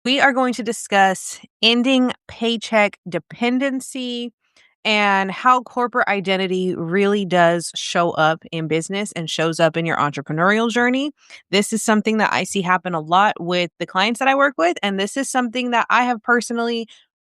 We are going to discuss ending paycheck dependency and how corporate identity really does show up in business and shows up in your entrepreneurial journey. This is something that I see happen a lot with the clients that I work with. And this is something that I have personally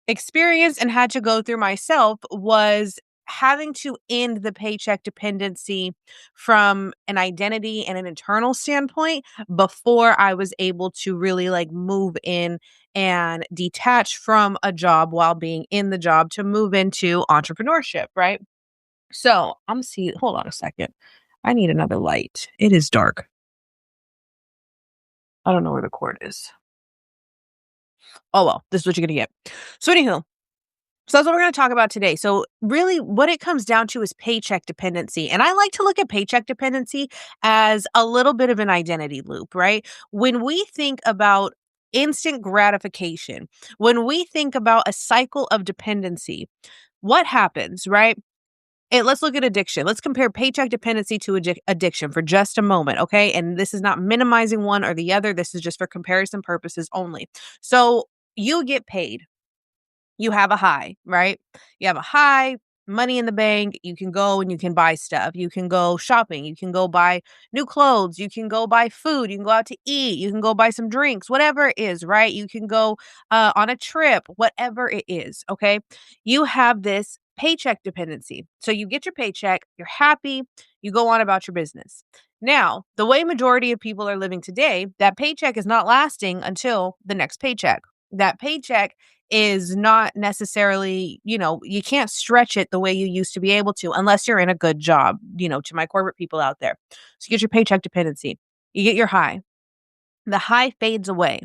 experienced and had to go through myself was having to end the paycheck dependency from an identity and an internal standpoint before I was able to really move in and detach from a job while being in the job to move into entrepreneurship, right? So I'm seeing, hold on a second. I need another light. It is dark. I don't know where the cord is. Oh well, this is what you're gonna get. So anywho, so that's what we're going to talk about today. So really what it comes down to is paycheck dependency. And I like to look at paycheck dependency as a little bit of an identity loop, right? When we think about instant gratification, when we think about a cycle of dependency, what happens, right? Let's look at addiction. Let's compare paycheck dependency to addiction for just a moment, okay? And this is not minimizing one or the other. This is just for comparison purposes only. So you get paid, you have a high, right? You have a high, money in the bank. You can go and you can buy stuff. You can go shopping. You can go buy new clothes. You can go buy food. You can go out to eat. You can go buy some drinks, whatever it is, right? You can go on a trip, whatever it is. Okay. You have this paycheck dependency. So you get your paycheck, you're happy, you go on about your business. Now, the way majority of people are living today, that paycheck is not lasting until the next paycheck. That paycheck is not necessarily, you can't stretch it the way you used to be able to unless you're in a good job, to my corporate people out there. So you get your paycheck dependency, you get your high, the high fades away.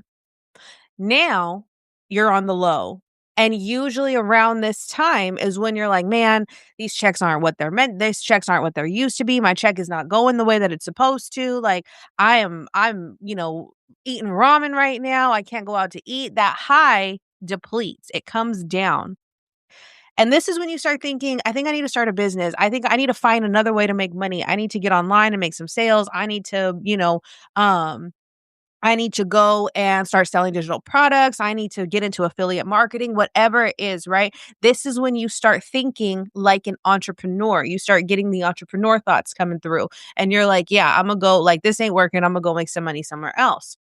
Now you're on the low. And usually around this time is when you're like, man, these checks aren't what they're meant. These checks aren't what they're used to be. My check is not going the way that it's supposed to. Like I'm, eating ramen right now. I can't go out to eat. That high depletes. It comes down. And this is when you start thinking, I think I need to start a business. I think I need to find another way to make money. I need to get online and make some sales. I need to, I need to go and start selling digital products. I need to get into affiliate marketing, whatever it is, right? This is when you start thinking like an entrepreneur. You start getting the entrepreneur thoughts coming through. And you're like, yeah, I'm going to go, this ain't working. I'm going to go make some money somewhere else.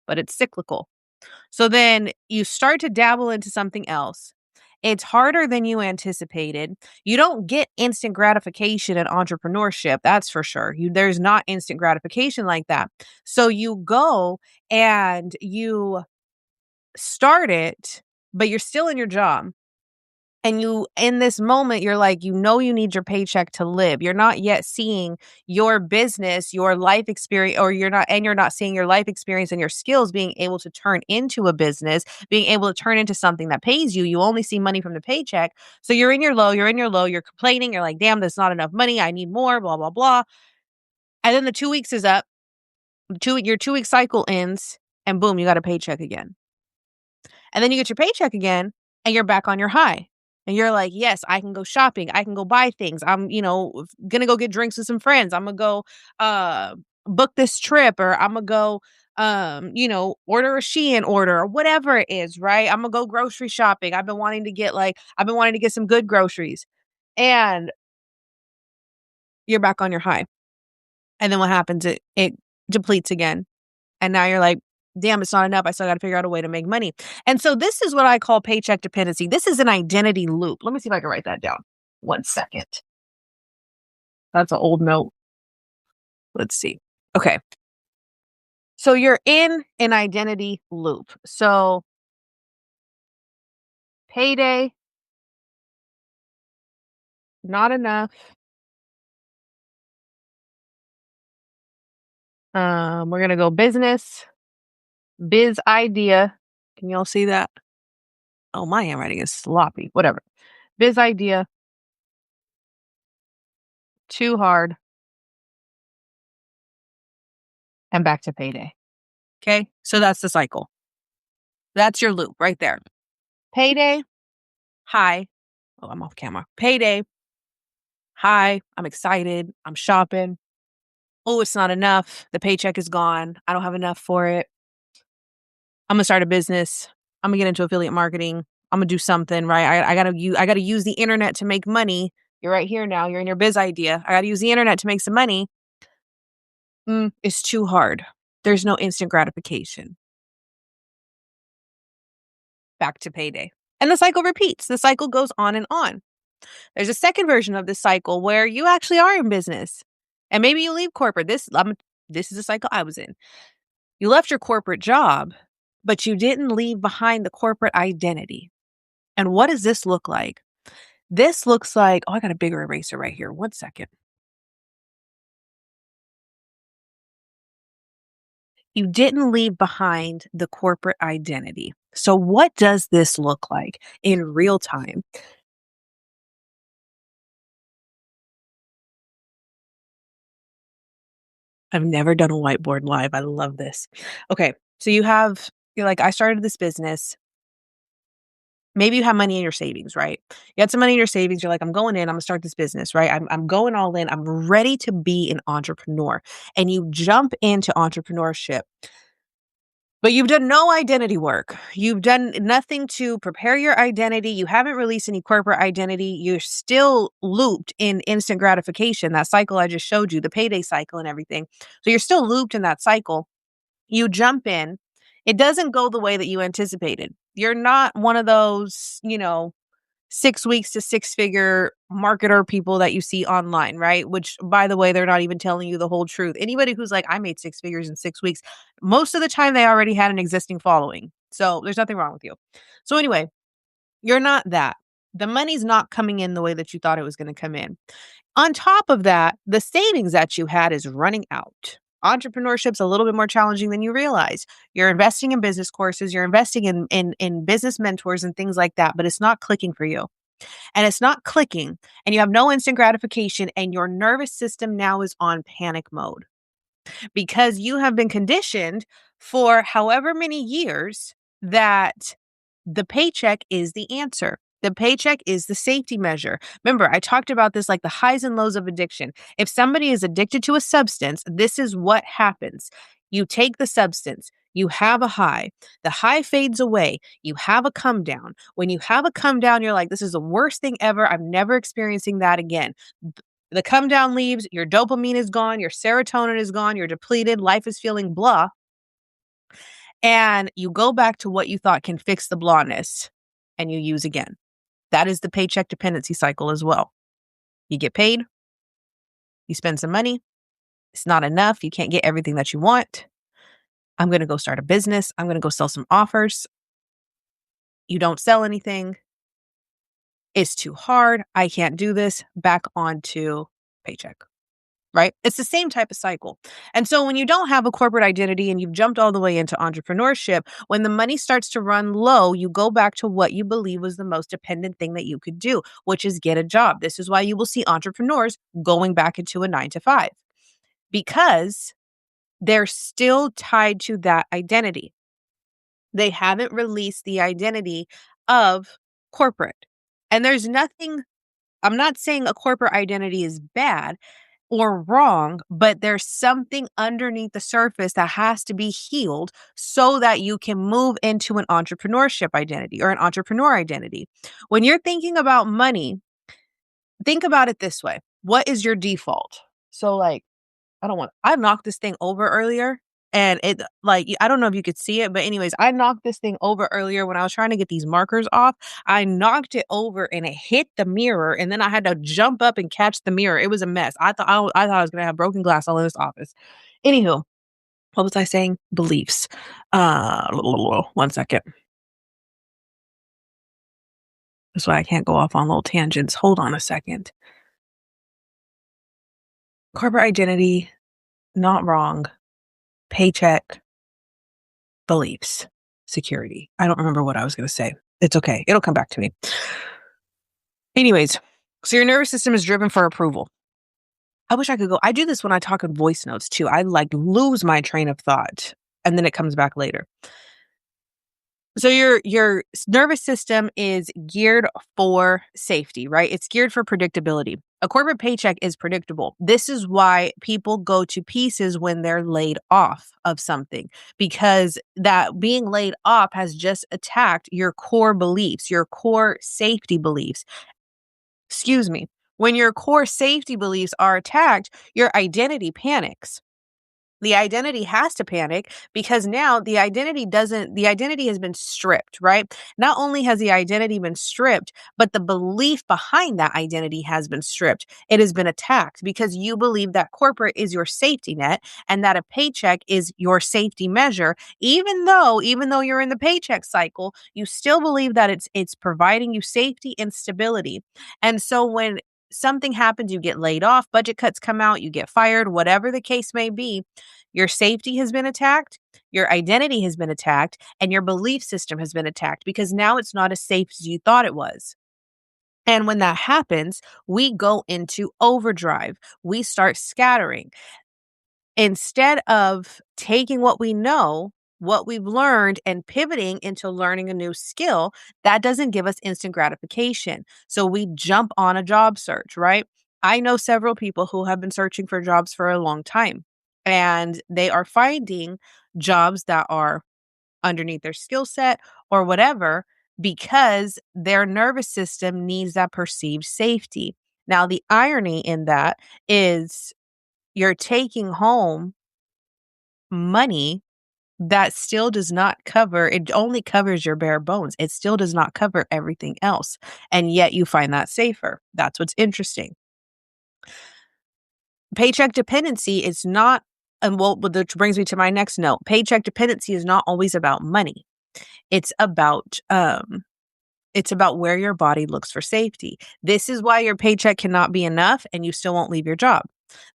But it's cyclical. So then you start to dabble into something else. It's harder than you anticipated. You don't get instant gratification in entrepreneurship, that's for sure. There's not instant gratification like that. So you go and you start it, but you're still in your job. And in this moment, you're like, you need your paycheck to live. You're not yet seeing your business, your life experience, or you're not seeing your life experience and your skills being able to turn into a business, being able to turn into something that pays you. You only see money from the paycheck. So you're in your low, you're complaining. You're like, damn, there's not enough money. I need more, blah, blah, blah. And then the 2 weeks is up. Your 2 week cycle ends and boom, you got a paycheck again. And then you get your paycheck again and you're back on your high. And you're like, yes, I can go shopping. I can go buy things. I'm, going to go get drinks with some friends. I'm going to go book this trip, or I'm going to go, order a Shein order or whatever it is, right? I'm going to go grocery shopping. I've been wanting to get some good groceries. And you're back on your high. And then what happens? It depletes again. And now you're like, damn, it's not enough. I still got to figure out a way to make money. And so this is what I call paycheck dependency. This is an identity loop. Let me see if I can write that down. 1 second. That's an old note. Let's see. Okay. So you're in an identity loop. So payday, not enough. We're going to go business, biz idea. Can y'all see that? Oh, my handwriting is sloppy. Whatever. Biz idea. Too hard. And back to payday. Okay. So that's the cycle. That's your loop right there. Payday, high. Oh, I'm off camera. Payday, high. I'm excited. I'm shopping. Oh, it's not enough. The paycheck is gone. I don't have enough for it. I'm gonna start a business. I'm gonna get into affiliate marketing. I'm gonna do something, right? I gotta use the internet to make money. You're right here now. You're in your biz idea. I gotta use the internet to make some money. It's too hard. There's no instant gratification. Back to payday. And the cycle repeats. The cycle goes on and on. There's a second version of this cycle where you actually are in business. And maybe you leave corporate. This is a cycle I was in. You left your corporate job, but you didn't leave behind the corporate identity. And what does this look like? This looks like, oh, I got a bigger eraser right here. One second. You didn't leave behind the corporate identity. So, what does this look like in real time? I've never done a whiteboard live. I love this. Okay. So, you're like, I started this business. Maybe you have money in your savings, right? You had some money in your savings. You're like, I'm going in, I'm gonna start this business, right? I'm going all in. I'm ready to be an entrepreneur. And you jump into entrepreneurship. But you've done no identity work. You've done nothing to prepare your identity. You haven't released any corporate identity. You're still looped in instant gratification, that cycle I just showed you, the payday cycle and everything. So you're still looped in that cycle. You jump in. It doesn't go the way that you anticipated. You're not one of those, 6 weeks to six-figure marketer people that you see online, right? Which, by the way, they're not even telling you the whole truth. Anybody who's like, I made 6 figures in 6 weeks, most of the time they already had an existing following. So there's nothing wrong with you. So anyway, you're not that. The money's not coming in the way that you thought it was going to come in. On top of that, the savings that you had is running out. Entrepreneurship's a little bit more challenging than you realize. You're investing in business courses, you're investing in business mentors and things like that, but it's not clicking for you. And it's not clicking, and you have no instant gratification, and your nervous system now is on panic mode because you have been conditioned for however many years that the paycheck is the answer. The paycheck is the safety measure. Remember, I talked about this like the highs and lows of addiction. If somebody is addicted to a substance, this is what happens. You take the substance, you have a high. The high fades away. You have a come down. When you have a come down, you're like, this is the worst thing ever. I'm never experiencing that again. The come down leaves, your dopamine is gone, your serotonin is gone, you're depleted, life is feeling blah. And you go back to what you thought can fix the blahness and you use again. That is the paycheck dependency cycle as well. You get paid, you spend some money, it's not enough, you can't get everything that you want. I'm going to go start a business, I'm going to go sell some offers. You don't sell anything. It's too hard. I can't do this. Back onto paycheck. Right? It's the same type of cycle. And so when you don't have a corporate identity and you've jumped all the way into entrepreneurship, when the money starts to run low, you go back to what you believe was the most dependent thing that you could do, which is get a job. This is why you will see entrepreneurs going back into a 9 to 5 because they're still tied to that identity. They haven't released the identity of corporate. And there's nothing, I'm not saying a corporate identity is bad or wrong, but there's something underneath the surface that has to be healed so that you can move into an entrepreneurship identity or an entrepreneur identity. When you're thinking about money, think about it this way. What is your default? So like, I knocked this thing over earlier and I don't know if you could see it, but anyways, I knocked this thing over earlier when I was trying to get these markers off. I knocked it over and it hit the mirror and then I had to jump up and catch the mirror. It was a mess. I thought I was going to have broken glass all in this office. Anywho, what was I saying? Beliefs. One second. That's why I can't go off on little tangents. Hold on a second. Corporate identity, not wrong. Paycheck, beliefs, security. I don't remember what I was going to say. It's okay. It'll come back to me. Anyways, so your nervous system is driven for approval. I wish I could go. I do this when I talk in voice notes too. I lose my train of thought and then it comes back later. So your nervous system is geared for safety, right? It's geared for predictability. A corporate paycheck is predictable. This is why people go to pieces when they're laid off of something, because that being laid off has just attacked your core beliefs, your core safety beliefs. Excuse me. When your core safety beliefs are attacked, your identity panics. The identity has to panic because now the identity has been stripped, right? Not only has the identity been stripped, but the belief behind that identity has been stripped. It has been attacked because you believe that corporate is your safety net and that a paycheck is your safety measure. Even though you're in the paycheck cycle, you still believe that it's providing you safety and stability. And so when something happens, you get laid off, budget cuts come out, you get fired, whatever the case may be, your safety has been attacked, your identity has been attacked, and your belief system has been attacked because now it's not as safe as you thought it was. And when that happens, we go into overdrive. We start scattering. Instead of taking what we know, what we've learned, and pivoting into learning a new skill, that doesn't give us instant gratification. So we jump on a job search, right? I know several people who have been searching for jobs for a long time, and they are finding jobs that are underneath their skill set or whatever because their nervous system needs that perceived safety. Now, the irony in that is you're taking home money that still does not cover, it only covers your bare bones. It still does not cover everything else. And yet you find that safer. That's what's interesting. Paycheck dependency is not, and well, which brings me to my next note. Paycheck dependency is not always about money. It's about it's about where your body looks for safety. This is why your paycheck cannot be enough and you still won't leave your job.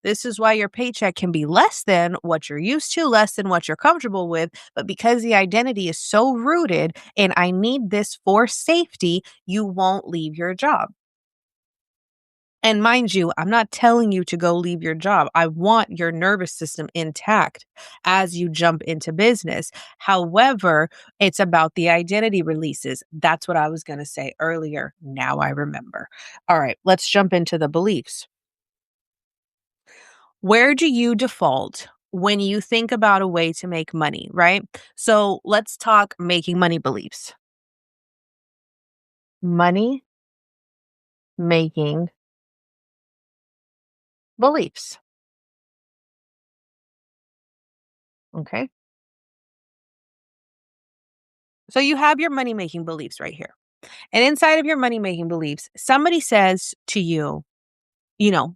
This is why your paycheck can be less than what you're used to, less than what you're comfortable with. But because the identity is so rooted in, I need this for safety, you won't leave your job. And mind you, I'm not telling you to go leave your job. I want your nervous system intact as you jump into business. However, it's about the identity releases. That's what I was going to say earlier. Now I remember. All right, let's jump into the beliefs. Where do you default when you think about a way to make money, right? So let's talk making money beliefs. Money making beliefs. Okay. So you have your money making beliefs right here. And inside of your money making beliefs, somebody says to you,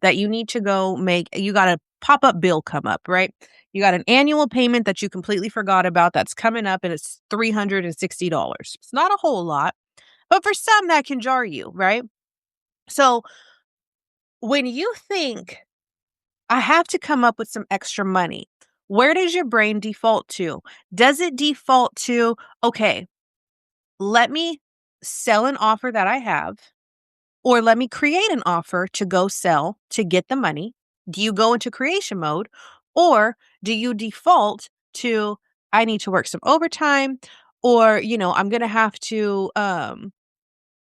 that you need to go you got a pop up bill come up, right? You got an annual payment that you completely forgot about that's coming up and it's $360. It's not a whole lot, but for some that can jar you, right? So when you think, I have to come up with some extra money, where does your brain default to? Does it default to, okay, let me sell an offer that I have? Or let me create an offer to go sell to get the money? Do you go into creation mode? Or do you default to, I need to work some overtime, or, I'm going to have to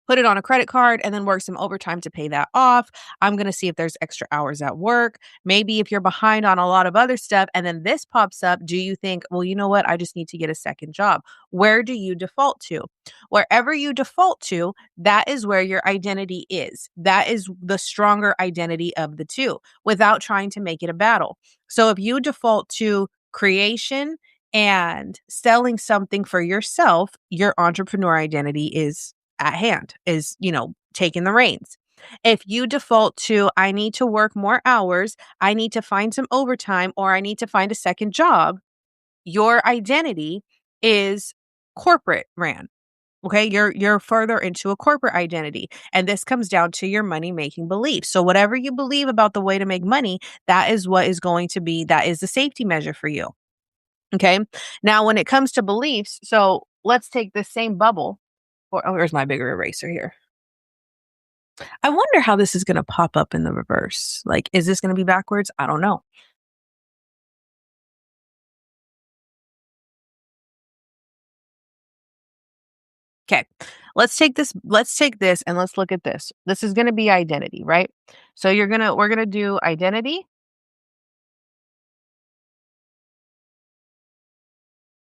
put it on a credit card and then work some overtime to pay that off. I'm going to see if there's extra hours at work. Maybe if you're behind on a lot of other stuff and then this pops up, do you think, well, you know what? I just need to get a second job. Where do you default to? Wherever you default to, that is where your identity is. That is the stronger identity of the two without trying to make it a battle. So if you default to creation and selling something for yourself, your entrepreneur identity is at hand, is, taking the reins. If you default to, I need to work more hours, I need to find some overtime, or I need to find a second job, your identity is corporate ran. Okay, you're further into a corporate identity. And this comes down to your money making beliefs. So whatever you believe about the way to make money, that is what is going to be, that is the safety measure for you. Okay. Now, when it comes to beliefs, so let's take this same bubble. Or, oh, where's my bigger eraser here? I wonder how this is going to pop up in the reverse. Like, is this going to be backwards? I don't know. Okay. Let's take this and let's look at this. This is going to be identity, right? So we're going to do identity.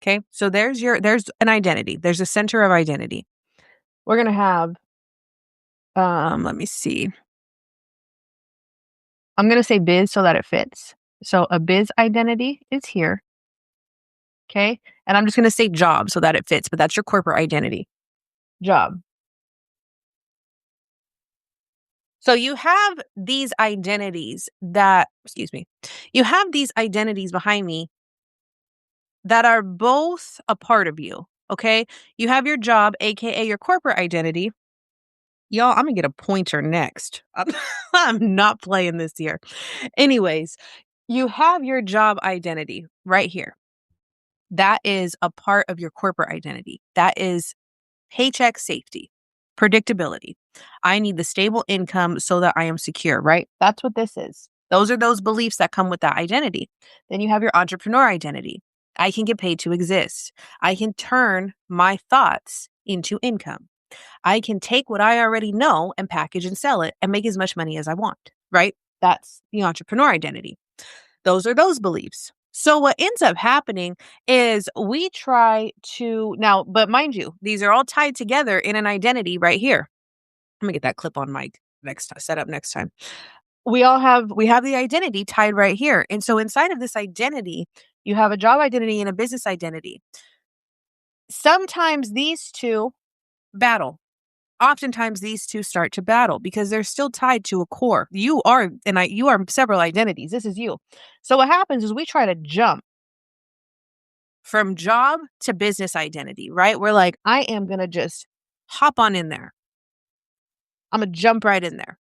Okay. So there's an identity. There's a center of identity. We're going to have, let me see. I'm going to say biz so that it fits. So a biz identity is here. Okay. And I'm just going to say job so that it fits, but that's your corporate identity. Job. So you have these identities excuse me, you have these identities behind me that are both a part of you. Okay. You have your job, AKA your corporate identity. Y'all, I'm gonna get a pointer next. I'm not playing this here. Anyways, you have your job identity right here. That is a part of your corporate identity. That is paycheck safety, predictability. I need the stable income so that I am secure, right? That's what this is. Those are those beliefs that come with that identity. Then you have your entrepreneur identity. I can get paid to exist. I can turn my thoughts into income. I can take what I already know and package and sell it and make as much money as I want, right? That's the entrepreneur identity. Those are those beliefs. So what ends up happening is we try to now, but mind you, these are all tied together in an identity right here. I'm gonna get that clip on mic set up next time. We have the identity tied right here. And so inside of this identity, you have a job identity and a business identity. Sometimes these two battle. Oftentimes these two start to battle because they're still tied to a core. You are several identities. This is you. So what happens is we try to jump from job to business identity, right? We're like, I am going to just hop on in there. I'm going to jump right in there.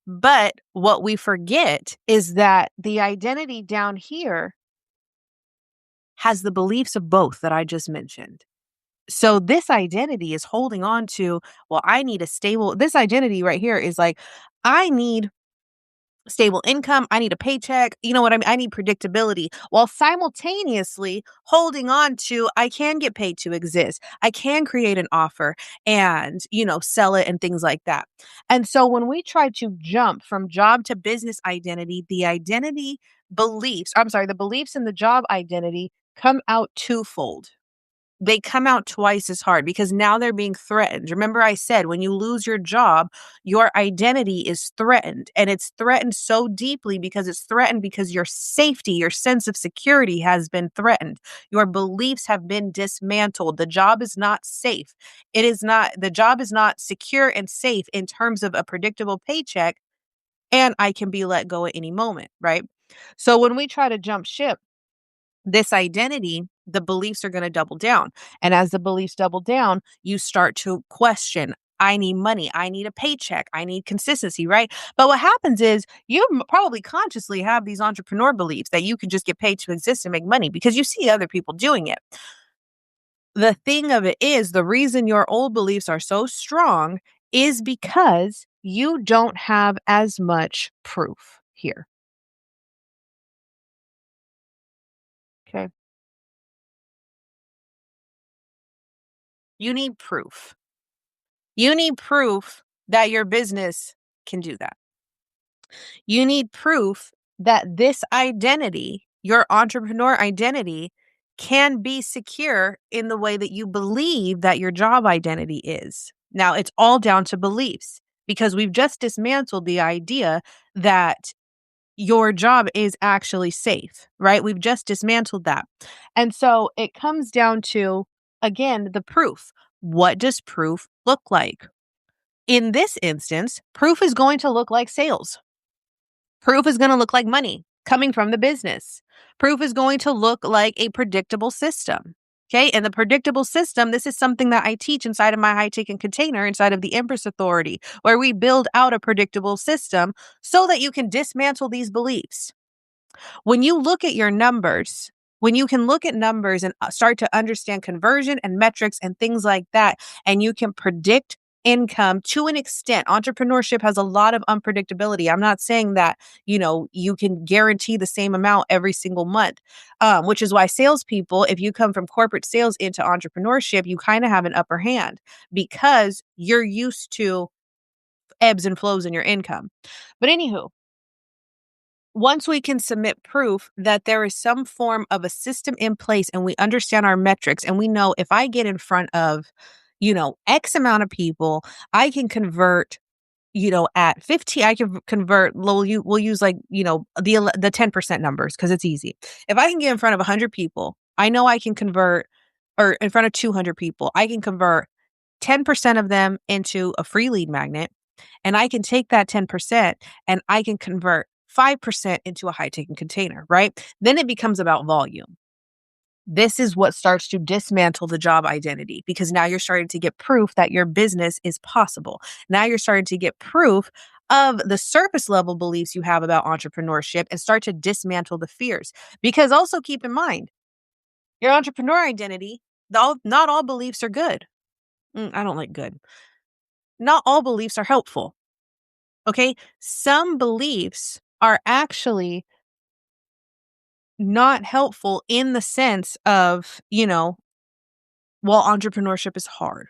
But what we forget is that the identity down here has the beliefs of both that I just mentioned. So this identity is holding on to, well, this identity right here is like, I need stable income. I need a paycheck. You know what I mean? I need predictability while simultaneously holding on to, I can get paid to exist. I can create an offer and, sell it and things like that. And so when we try to jump from job to business identity, the beliefs in the job identity come out twofold. They come out twice as hard because now they're being threatened. Remember I said when you lose your job, your identity is threatened, and it's threatened so deeply because it's threatened because your safety, your sense of security has been threatened. Your beliefs have been dismantled. The job is not safe. The job is not secure and safe in terms of a predictable paycheck, and I can be let go at any moment, right? So when we try to jump ship, this identity, the beliefs are going to double down. And as the beliefs double down, you start to question, I need money. I need a paycheck. I need consistency, right? But what happens is you probably consciously have these entrepreneur beliefs that you can just get paid to exist and make money because you see other people doing it. The thing of it is, the reason your old beliefs are so strong is because you don't have as much proof here. Okay. You need proof. You need proof that your business can do that. You need proof that this identity, your entrepreneur identity, can be secure in the way that you believe that your job identity is. Now, it's all down to beliefs because we've just dismantled the idea that your job is actually safe, right? We've just dismantled that. And so it comes down to, again, the proof. What does proof look like? In this instance, proof is going to look like sales. Proof is going to look like money coming from the business. Proof is going to look like a predictable system. Okay. And the predictable system, this is something that I teach inside of my high taken container inside of the Empress Authority, where we build out a predictable system so that you can dismantle these beliefs. When you look at your numbers, when you can look at numbers and start to understand conversion and metrics and things like that, and you can predict income to an extent. Entrepreneurship has a lot of unpredictability. I'm not saying that, you can guarantee the same amount every single month, which is why salespeople, if you come from corporate sales into entrepreneurship, you kind of have an upper hand because you're used to ebbs and flows in your income. But anywho, once we can submit proof that there is some form of a system in place and we understand our metrics and we know if I get in front of, X amount of people, I can convert, at 15, I can convert, we'll use like, the 10% numbers because it's easy. If I can get in front of 100 people, I know I can convert, or in front of 200 people, I can convert 10% of them into a free lead magnet. And I can take that 10% and I can convert 5% into a high ticket container, right? Then it becomes about volume. This is what starts to dismantle the job identity because now you're starting to get proof that your business is possible. Now you're starting to get proof of the surface level beliefs you have about entrepreneurship and start to dismantle the fears. Because also keep in mind, your entrepreneur identity, not all beliefs are good. I don't like good. Not all beliefs are helpful. Okay. Some beliefs are actually not helpful in the sense of, well, entrepreneurship is hard.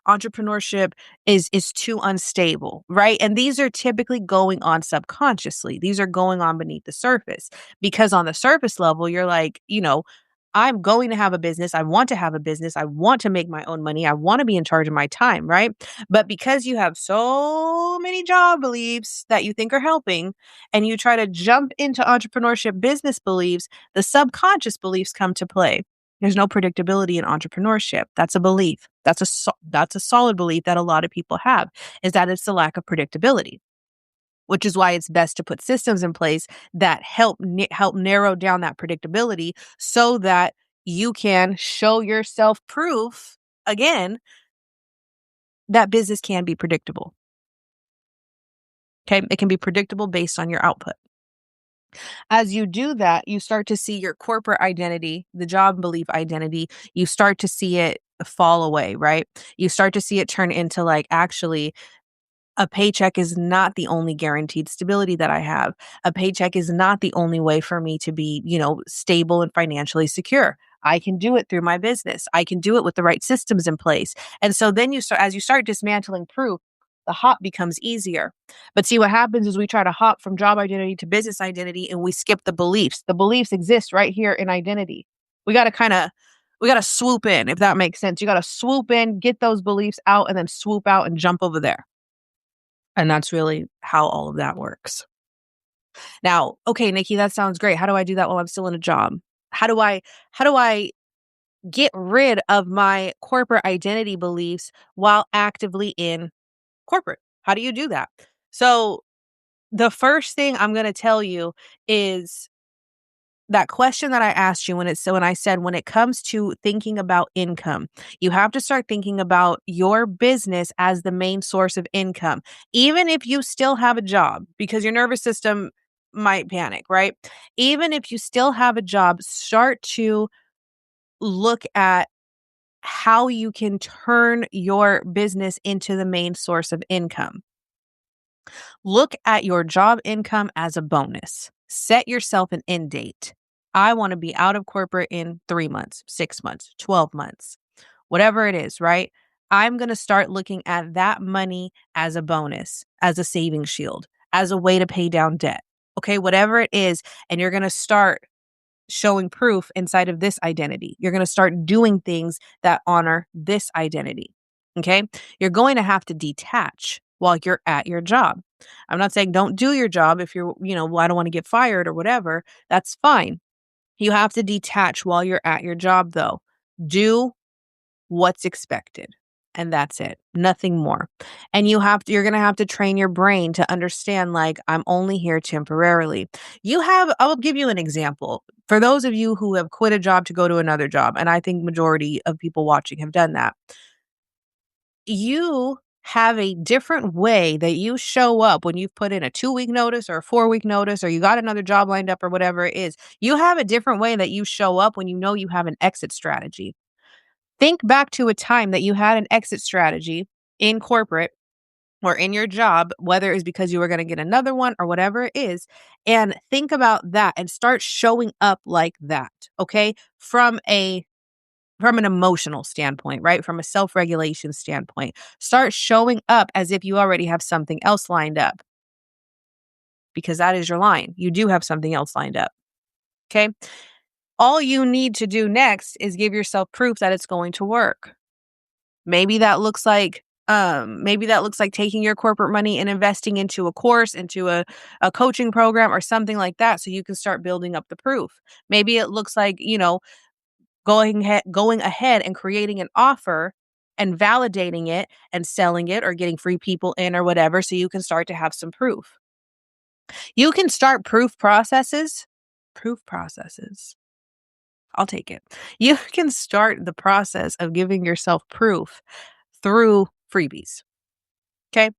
Entrepreneurship is too unstable, right? And these are typically going on subconsciously. These are going on beneath the surface because on the surface level, you're like, I'm going to have a business. I want to have a business. I want to make my own money. I want to be in charge of my time, right? But because you have so many job beliefs that you think are helping and you try to jump into entrepreneurship business beliefs, the subconscious beliefs come to play. There's no predictability in entrepreneurship. That's a belief. That's a solid belief that a lot of people have, is that it's the lack of predictability, which is why it's best to put systems in place that help narrow down that predictability so that you can show yourself proof again that business can be predictable. Okay, it can be predictable based on your output. As you do that, you start to see your corporate identity, the job belief identity, you start to see it fall away, right? You start to see it turn into like, actually, a paycheck is not the only guaranteed stability that I have. A paycheck is not the only way for me to be, stable and financially secure. I can do it through my business. I can do it with the right systems in place. And so then as you start dismantling proof, the hop becomes easier. But see, what happens is we try to hop from job identity to business identity and we skip the beliefs. The beliefs exist right here in identity. We got to swoop in, if that makes sense. You got to swoop in, get those beliefs out, and then swoop out and jump over there. And that's really how all of that works. Now, okay, Nikki, that sounds great. How do I do that while I'm still in a job? How do I get rid of my corporate identity beliefs while actively in corporate? How do you do that? So, the first thing I'm going to tell you is that question that I asked you when I said when it comes to thinking about income, you have to start thinking about your business as the main source of income, even if you still have a job, because your nervous system might panic, right? Even if you still have a job, start to look at how you can turn your business into the main source of income. Look at your job income as a bonus. Set yourself an end date. I want to be out of corporate in 3 months, 6 months, 12 months, whatever it is, right? I'm going to start looking at that money as a bonus, as a saving shield, as a way to pay down debt. Okay, whatever it is. And you're going to start showing proof inside of this identity. You're going to start doing things that honor this identity. Okay, you're going to have to detach while you're at your job. I'm not saying don't do your job if you're, well, I don't want to get fired or whatever. That's fine. You have to detach while you're at your job, though. Do what's expected. And that's it. Nothing more. And you're going to have to train your brain to understand, like, I'm only here temporarily. I'll give you an example. For those of you who have quit a job to go to another job, and I think majority of people watching have done that, you have a different way that you show up when you've put in a 2-week notice or a 4-week notice, or you got another job lined up or whatever it is. You have a different way that you show up when you know you have an exit strategy. Think back to a time that you had an exit strategy in corporate or in your job, whether it's because you were going to get another one or whatever it is, and think about that and start showing up like that, okay? From an emotional standpoint, right? From a self-regulation standpoint. Start showing up as if you already have something else lined up because that is your line. You do have something else lined up, okay? All you need to do next is give yourself proof that it's going to work. Maybe that looks like taking your corporate money and investing into a course, into a coaching program or something like that so you can start building up the proof. Maybe it looks like, going ahead and creating an offer and validating it and selling it or getting free people in or whatever so you can start to have some proof. You can start proof processes. I'll take it. You can start the process of giving yourself proof through freebies. Okay.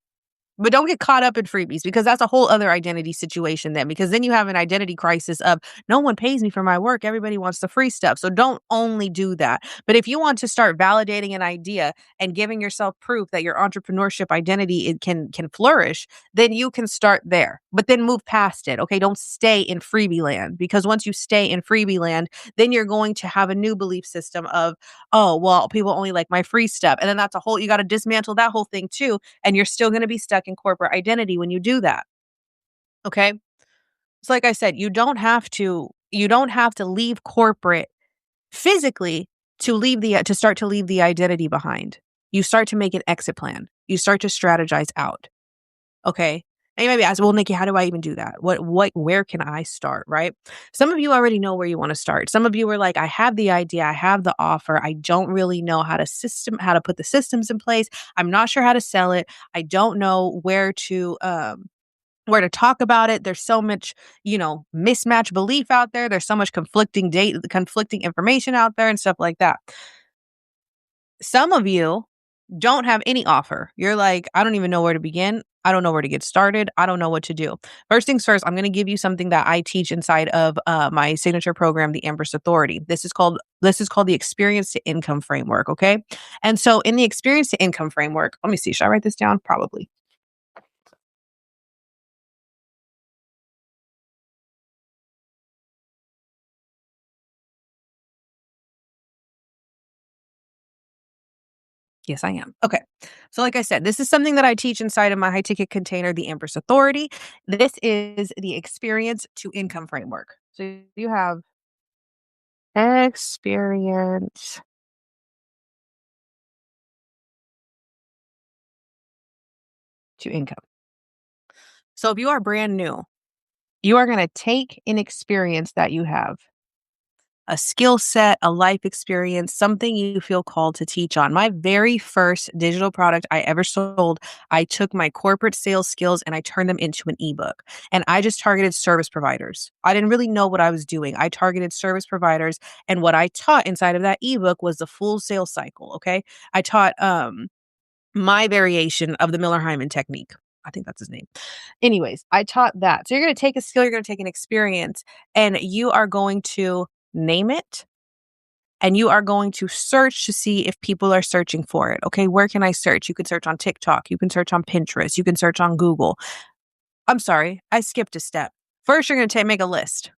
But don't get caught up in freebies because that's a whole other identity situation then, because then you have an identity crisis of no one pays me for my work. Everybody wants the free stuff. So don't only do that. But if you want to start validating an idea and giving yourself proof that your entrepreneurship identity can flourish, then you can start there. But then move past it. Okay. Don't stay in freebie land, because once you stay in freebie land, then you're going to have a new belief system of, oh, well, people only like my free stuff. And then you got to dismantle that whole thing too, and you're still going to be stuck in corporate identity when you do that. Okay? So like I said, you don't have to leave corporate physically to start to leave the identity behind. You start to make an exit plan. You start to strategize out. Okay? And you might be asking, well, Nikki, how do I even do that? Where can I start? Right? Some of you already know where you want to start. Some of you are like, I have the idea, I have the offer. I don't really know how to put the systems in place. I'm not sure how to sell it. I don't know where to talk about it. There's so much, mismatch belief out there. There's so much conflicting information out there and stuff like that. Some of you don't have any offer. You're like, I don't even know where to begin. I don't know where to get started. I don't know what to do. First things first, I'm going to give you something that I teach inside of my signature program, the Empress Authority. This is called the Experience to Income Framework. Okay, and so in the Experience to Income Framework, let me see. Should I write this down? Probably. Yes, I am. Okay. So, like I said, this is something that I teach inside of my high ticket container, the Empress Authority. This is the Experience to Income Framework. So, you have experience to income. So, if you are brand new, you are going to take an experience that you have, a skill set, a life experience, something you feel called to teach on. My very first digital product I ever sold, I took my corporate sales skills and I turned them into an ebook. And I just targeted service providers. I didn't really know what I was doing. I targeted service providers. And what I taught inside of that ebook was the full sales cycle. Okay. I taught my variation of the Miller Hyman technique. I think that's his name. Anyways, I taught that. So you're going to take a skill, you're going to take an experience, and you are going to name it, and you are going to search to see if people are searching for it. Okay, where can I search? You can search on TikTok, you can search on Pinterest, you can search on Google. I'm sorry, I skipped a step. First, you're going to make a list.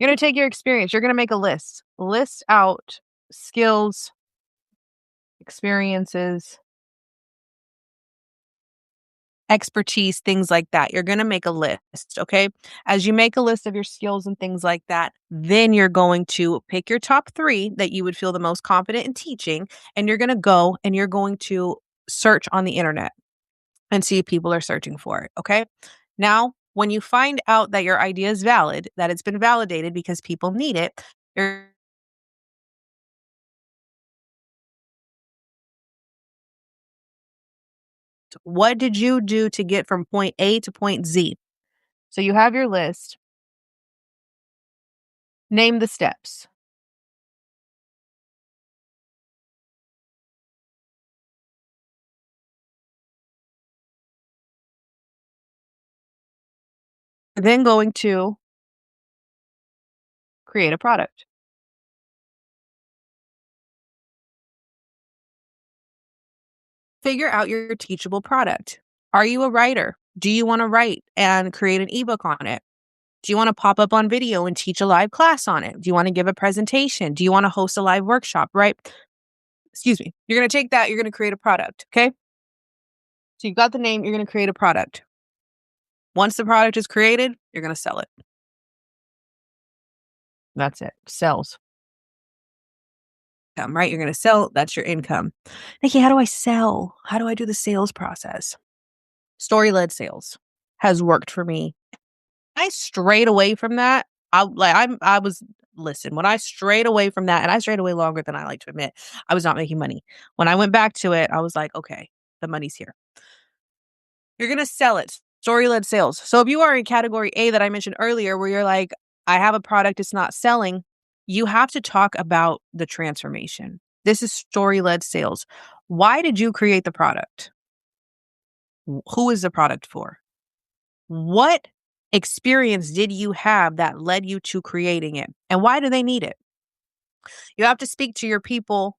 You're going to take your experience, you're going to make a list. List out skills, experiences, expertise, things like that. You're going to make a list, okay? As you make a list of your skills and things like that, then you're going to pick your top 3 that you would feel the most confident in teaching, and you're going to go and you're going to search on the internet and see if people are searching for it, okay? Now, when you find out that your idea is valid, that it's been validated because people need it, you're what did you do to get from point A to point Z? So you have your list. Name the steps. You're then going to create a product. Figure out your teachable product. Are you a writer? Do you want to write and create an ebook on it? Do you want to pop up on video and teach a live class on it? Do you want to give a presentation? Do you want to host a live workshop, right? Excuse me. You're going to take that, you're going to create a product, okay? So you've got the name, you're going to create a product. Once the product is created, you're going to sell it. That's it. Sells. Right? You're going to sell, that's your income. Nikki, how do I sell? How do I do the sales process? Story-led sales has worked for me. I strayed away from that. I was listen, when I strayed away from that, and I strayed away longer than I like to admit, I was not making money. When I went back to it, I was like, okay, the money's here. You're going to sell it. Story-led sales. So if you are in category A that I mentioned earlier, where you're like, I have a product, it's not selling, you have to talk about the transformation. This is story-led sales. Why did you create the product? Who is the product for? What experience did you have that led you to creating it? And why do they need it? You have to speak to your people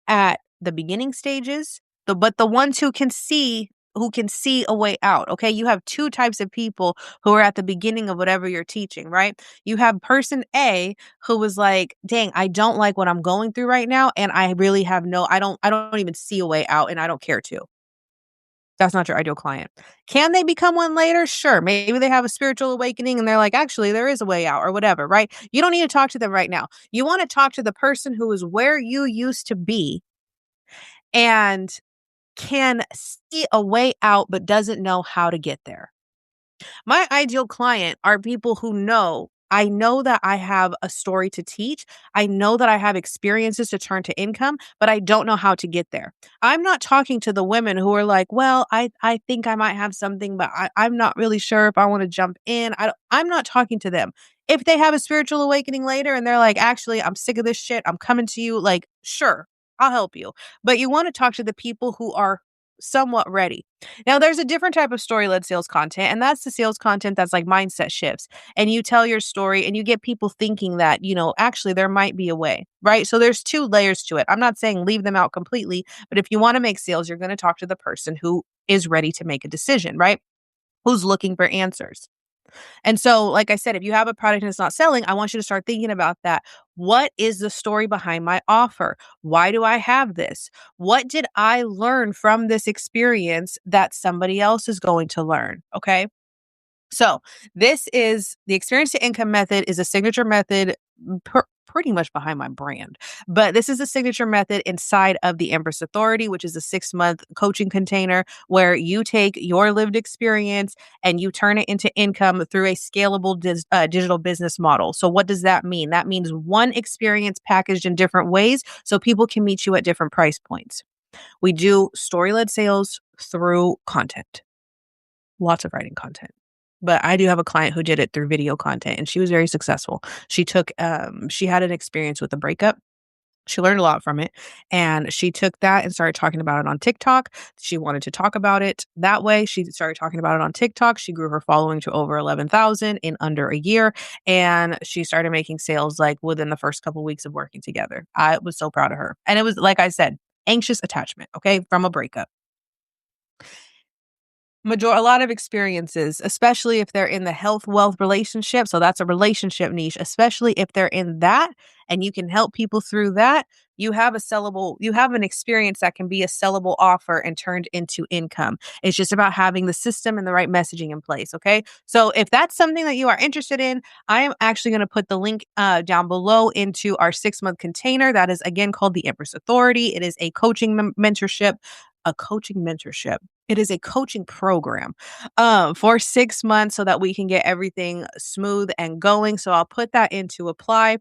at the beginning stages, but the ones who can see a way out. Okay. You have two types of people who are at the beginning of whatever you're teaching, right? You have person A who was like, dang, I don't like what I'm going through right now. And I really have I don't even see a way out and I don't care to. That's not your ideal client. Can they become one later? Sure. Maybe they have a spiritual awakening and they're like, actually, there is a way out or whatever, right? You don't need to talk to them right now. You want to talk to the person who is where you used to be and can see a way out, but doesn't know how to get there. My ideal client are people who know I know that I have a story to teach. I know that I have experiences to turn to income, but I don't know how to get there. I'm not talking to the women who are like, well, I think I might have something, but I'm not really sure if I want to jump in. I'm not talking to them. If they have a spiritual awakening later and they're like, actually, I'm sick of this shit. I'm coming to you. Like, sure, I'll help you. But you want to talk to the people who are somewhat ready. Now, there's a different type of story-led sales content, and that's the sales content that's like mindset shifts. And you tell your story and you get people thinking that, actually there might be a way, right? So there's two layers to it. I'm not saying leave them out completely, but if you want to make sales, you're going to talk to the person who is ready to make a decision, right? Who's looking for answers. And so, like I said, if you have a product and it's not selling, I want you to start thinking about that. What is the story behind my offer? Why do I have this? What did I learn from this experience that somebody else is going to learn? Okay. So this is the experience to income method is a signature method pretty much behind my brand. But this is a signature method inside of the Empress Authority, which is a 6-month coaching container where you take your lived experience and you turn it into income through a scalable digital business model. So what does that mean? That means one experience packaged in different ways so people can meet you at different price points. We do story-led sales through content. Lots of writing content. But I do have a client who did it through video content and she was very successful. She had an experience with a breakup. She learned a lot from it and she took that and started talking about it on TikTok. She wanted to talk about it that way. She started talking about it on TikTok. She grew her following to over 11,000 in under a year. And she started making sales like within the first couple of weeks of working together. I was so proud of her. And it was, like I said, anxious attachment, okay, from a breakup. A lot of experiences, especially if they're in the health wealth relationship. So that's a relationship niche, especially if they're in that and you can help people through that. You have an experience that can be a sellable offer and turned into income. It's just about having the system and the right messaging in place. Okay. So if that's something that you are interested in, I am actually going to put the link down below into our 6-month container. That is again called the Empress Authority. It is a coaching mentorship. A coaching mentorship. It is a coaching program for 6 months so that we can get everything smooth and going. So I'll put that into apply.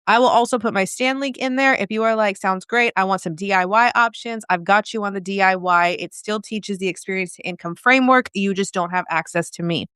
I will also put my Stan link in there. If you are like, sounds great, I want some DIY options, I've got you on the DIY. It still teaches the experience to income framework. You just don't have access to me.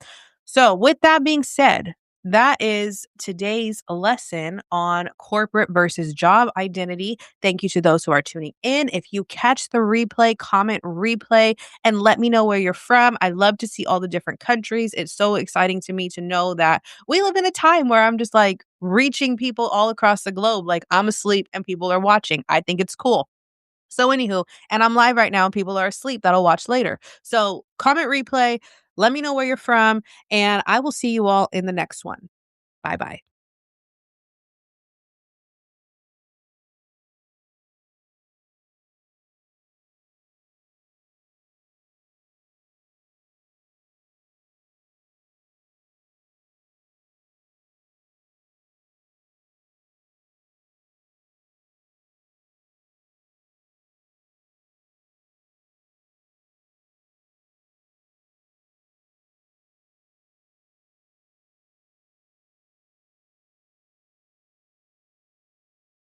So with that being said, that is today's lesson on corporate versus job identity. Thank you to those who are tuning in. If you catch the replay, comment replay and let me know where you're from. I love to see all the different countries. It's so exciting to me to know that we live in a time where I'm just like reaching people all across the globe. Like I'm asleep and people are watching. I think it's cool. So anywho, and I'm live right now and people are asleep that'll watch later. So comment replay, let me know where you're from, and I will see you all in the next one. Bye bye.